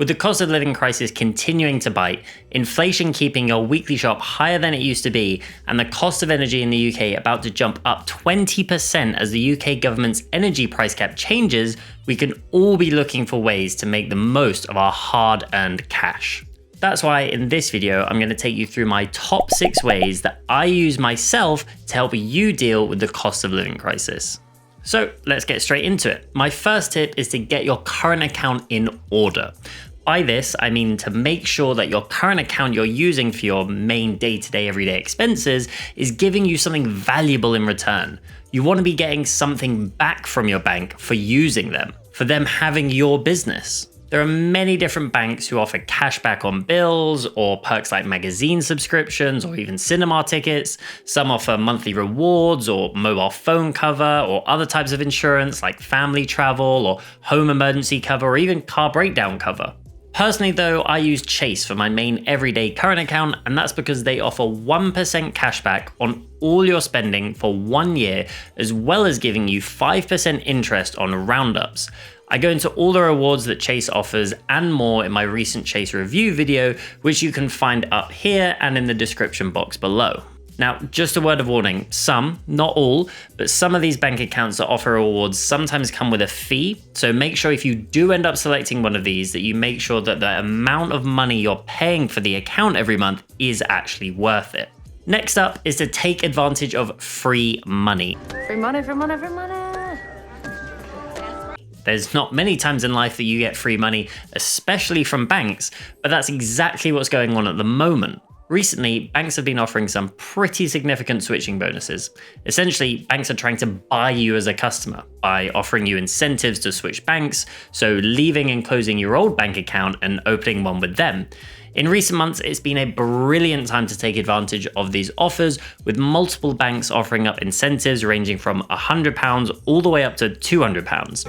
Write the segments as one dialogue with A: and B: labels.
A: With the cost of living crisis continuing to bite, inflation keeping your weekly shop higher than it used to be, and the cost of energy in the UK about to jump up 20% as the UK government's energy price cap changes, we can all be looking for ways to make the most of our hard-earned cash. That's why in this video, I'm going to take you through my top 6 ways that I use myself to help you deal with the cost of living crisis. So let's get straight into it. My first tip is to get your current account in order. By this, I mean to make sure that your current account you're using for your main day-to-day everyday expenses is giving you something valuable in return. You want to be getting something back from your bank for using them, for them having your business. There are many different banks who offer cashback on bills or perks like magazine subscriptions or even cinema tickets. Some offer monthly rewards or mobile phone cover or other types of insurance like family travel or home emergency cover or even car breakdown cover. Personally though, I use Chase for my main everyday current account, and that's because they offer 1% cashback on all your spending for 1 year, as well as giving you 5% interest on roundups. I go into all the rewards that Chase offers and more in my recent Chase review video, which you can find up here and in the description box below. Now, just a word of warning, some, not all, but some of these bank accounts that offer rewards sometimes come with a fee, so make sure if you do end up selecting one of these that you make sure that the amount of money you're paying for the account every month is actually worth it. Next up is to take advantage of free money.
B: Free money, free money, free money.
A: There's not many times in life that you get free money, especially from banks, but that's exactly what's going on at the moment. Recently, banks have been offering some pretty significant switching bonuses. Essentially, banks are trying to buy you as a customer by offering you incentives to switch banks, so leaving and closing your old bank account and opening one with them. In recent months, it's been a brilliant time to take advantage of these offers, with multiple banks offering up incentives ranging from £100 all the way up to £200.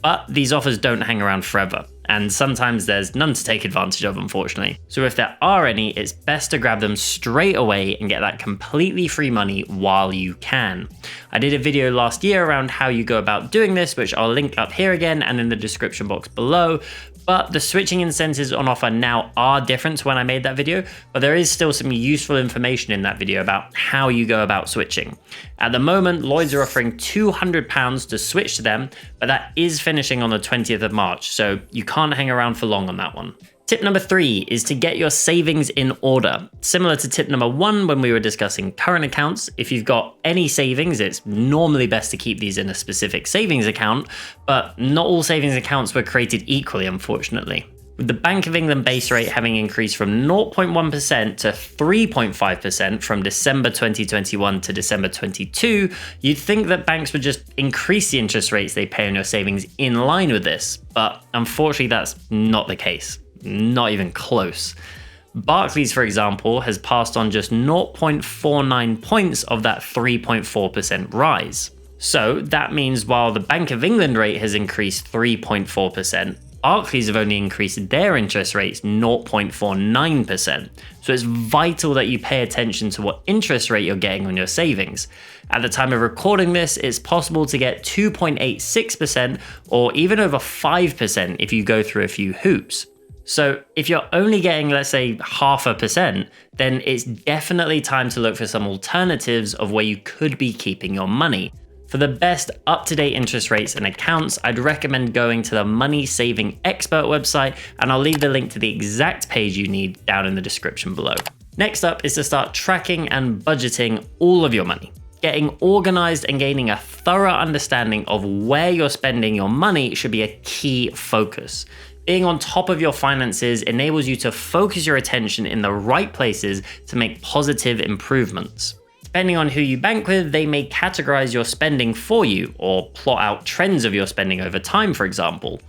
A: But these offers don't hang around forever, and sometimes there's none to take advantage of, unfortunately. So if there are any, it's best to grab them straight away and get that completely free money while you can. I did a video last year around how you go about doing this, which I'll link up here again and in the description box below. But the switching incentives on offer now are different to when I made that video, but there is still some useful information in that video about how you go about switching. At the moment, Lloyds are offering £200 to switch to them, but that is finishing on the 20th of March, so you can't hang around for long on that one. Tip number 3 is to get your savings in order. Similar to tip number 1 when we were discussing current accounts, if you've got any savings, it's normally best to keep these in a specific savings account, but not all savings accounts were created equally, unfortunately. With the Bank of England base rate having increased from 0.1% to 3.5% from December 2021 to December 22, you'd think that banks would just increase the interest rates they pay on your savings in line with this, but unfortunately that's not the case. Not even close. Barclays, for example, has passed on just 0.49 points of that 3.4% rise. So that means while the Bank of England rate has increased 3.4%, Barclays have only increased their interest rates 0.49%. So it's vital that you pay attention to what interest rate you're getting on your savings. At the time of recording this, it's possible to get 2.86% or even over 5% if you go through a few hoops. So if you're only getting, let's say, 0.5%, then it's definitely time to look for some alternatives of where you could be keeping your money. For the best up-to-date interest rates and accounts, I'd recommend going to the Money Saving Expert website, and I'll leave the link to the exact page you need down in the description below. Next up is to start tracking and budgeting all of your money. Getting organized and gaining a thorough understanding of where you're spending your money should be a key focus. Being on top of your finances enables you to focus your attention in the right places to make positive improvements. Depending on who you bank with, they may categorize your spending for you or plot out trends of your spending over time, for example.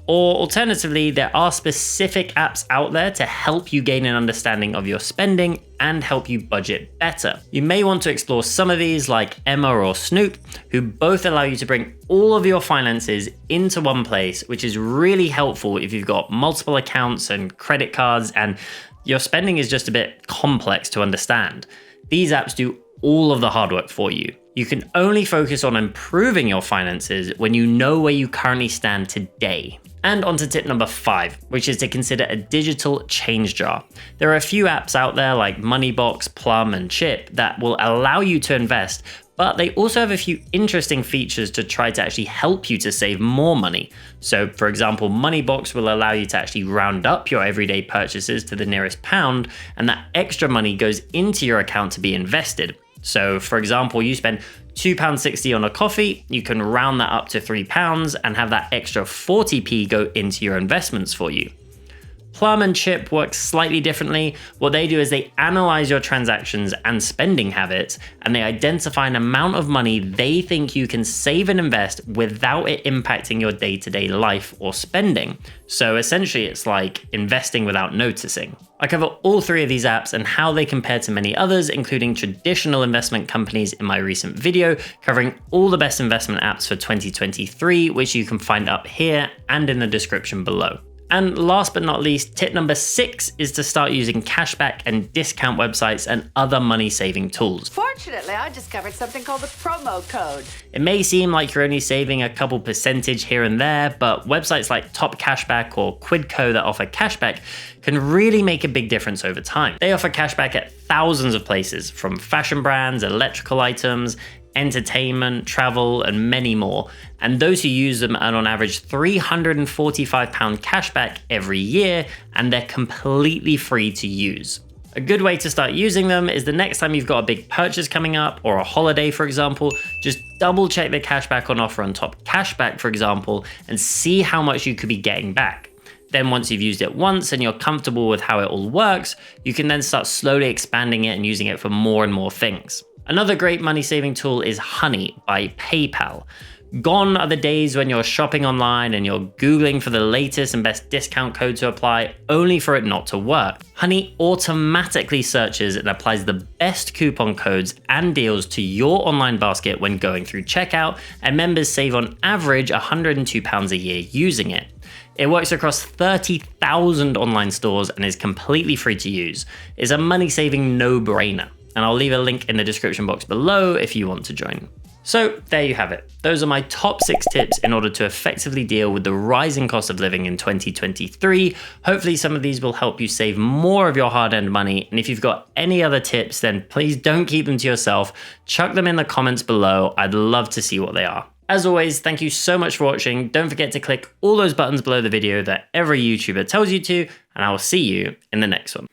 A: Or alternatively, there are specific apps out there to help you gain an understanding of your spending and help you budget better. You may want to explore some of these like Emma or Snoop, who both allow you to bring all of your finances into one place, which is really helpful if you've got multiple accounts and credit cards and your spending is just a bit complex to understand. These apps do all of the hard work for you. You can only focus on improving your finances when you know where you currently stand today. And on to tip number 5, which is to consider a digital change jar. There are a few apps out there like Moneybox, Plum, and Chip that will allow you to invest, but they also have a few interesting features to try to actually help you to save more money. So for example, Moneybox will allow you to actually round up your everyday purchases to the nearest pound, and that extra money goes into your account to be invested. So for example, you spend £2.60 on a coffee, you can round that up to £3 and have that extra 40p go into your investments for you. Plum and Chip work slightly differently. What they do is they analyze your transactions and spending habits, and they identify an amount of money they think you can save and invest without it impacting your day-to-day life or spending. So essentially it's like investing without noticing. I cover all 3 of these apps and how they compare to many others, including traditional investment companies, in my recent video covering all the best investment apps for 2023, which you can find up here and in the description below. And last but not least, tip number 6 is to start using cashback and discount websites and other money-saving tools.
B: Fortunately, I discovered something called the promo code.
A: It may seem like you're only saving a couple percentage here and there, but websites like Top Cashback or Quidco that offer cashback can really make a big difference over time. They offer cashback at thousands of places, from fashion brands, electrical items, entertainment, travel, and many more. And those who use them earn on average £345 cashback every year, and they're completely free to use. A good way to start using them is the next time you've got a big purchase coming up or a holiday, for example, just double check the cashback on offer on Top Cashback, for example, and see how much you could be getting back. Then once you've used it once and you're comfortable with how it all works, you can then start slowly expanding it and using it for more and more things. Another great money-saving tool is Honey by PayPal. Gone are the days when you're shopping online and you're Googling for the latest and best discount code to apply, only for it not to work. Honey automatically searches and applies the best coupon codes and deals to your online basket when going through checkout, and members save on average £102 a year using it. It works across 30,000 online stores and is completely free to use. It's a money-saving no-brainer, and I'll leave a link in the description box below if you want to join. So there you have it. Those are my top 6 tips in order to effectively deal with the rising cost of living in 2023. Hopefully some of these will help you save more of your hard-earned money. And if you've got any other tips, then please don't keep them to yourself. Chuck them in the comments below. I'd love to see what they are. As always, thank you so much for watching. Don't forget to click all those buttons below the video that every YouTuber tells you to, and I will see you in the next one.